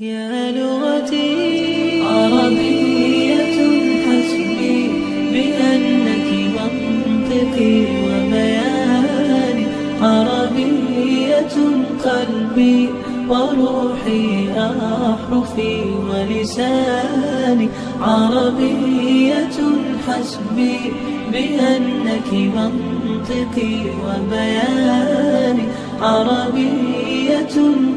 يا لغتي عربية حسبي بأنك منطقي وبياني، عربية قلبي وروحي أحرفي ولساني، عربية حسبي بأنك منطقي وبياني، عربية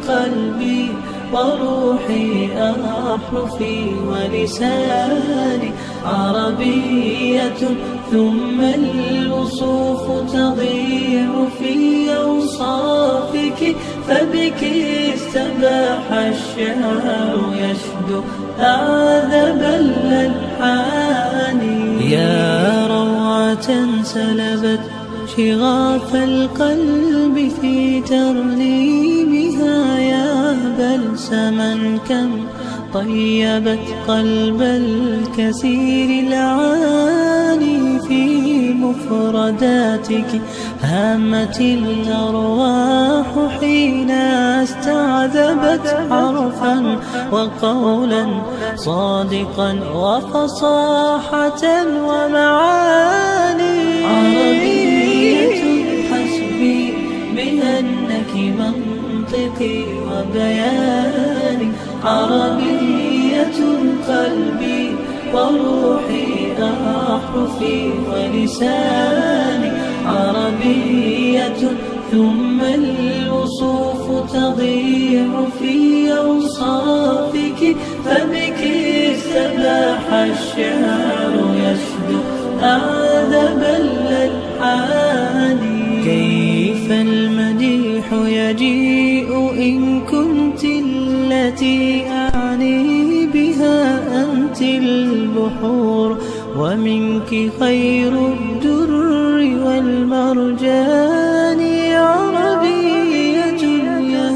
قلبي وروحي أحرفي ولساني، عربية ثم الوصوف تضيع في أوصافك، فبك استباح الشعر يشدو أعذب الألحان. يا روعة سلبت شغاف القلب في ترنيمها، يا بلسما كم طيبت قلب الكثير العاني، في مفرداتك هامت الأرواح حين استعذبت حرفا وقولا صادقا وفصاحة ومعاني. عربية حسبي بأنك منطقي وبياني، عربية قلبي وروحي أحرفي ولساني، عربية ثم الوصوف تضيع في أوصافك، فبك استباح الشعر يشدو أعذب الألحان. كيف المديح يجيء إن كنت التي أعني بها أنت البحور، ومنك خير الدر والمرجان. عربية يا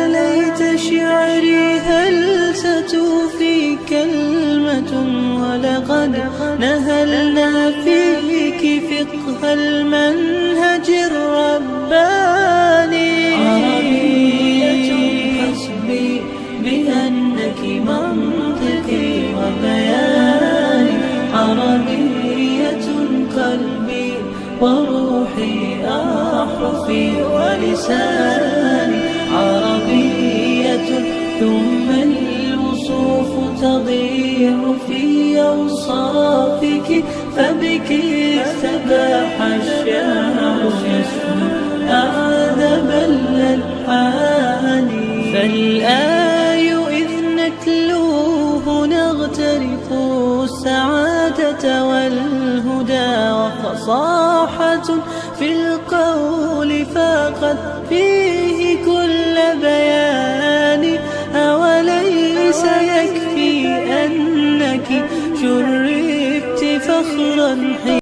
ليت شعري هل ستوفي كلمة، ولقد نهلنا فيك فقه المنهج الرباني. عربية حسبي بأنك منطقي وبياني، عربية قلبي وروحي أحرفي ولساني، عربية ثم الوصوف تضيع في أوصافك، فبك استباح الشعر يشدو أعذب الألحان. فالآي إذ نتلوه نغترف السعادة والهدى، وفصاحة في القول فاقت فيه كل بيان. أوليس يكفي أنك شرفت فخرا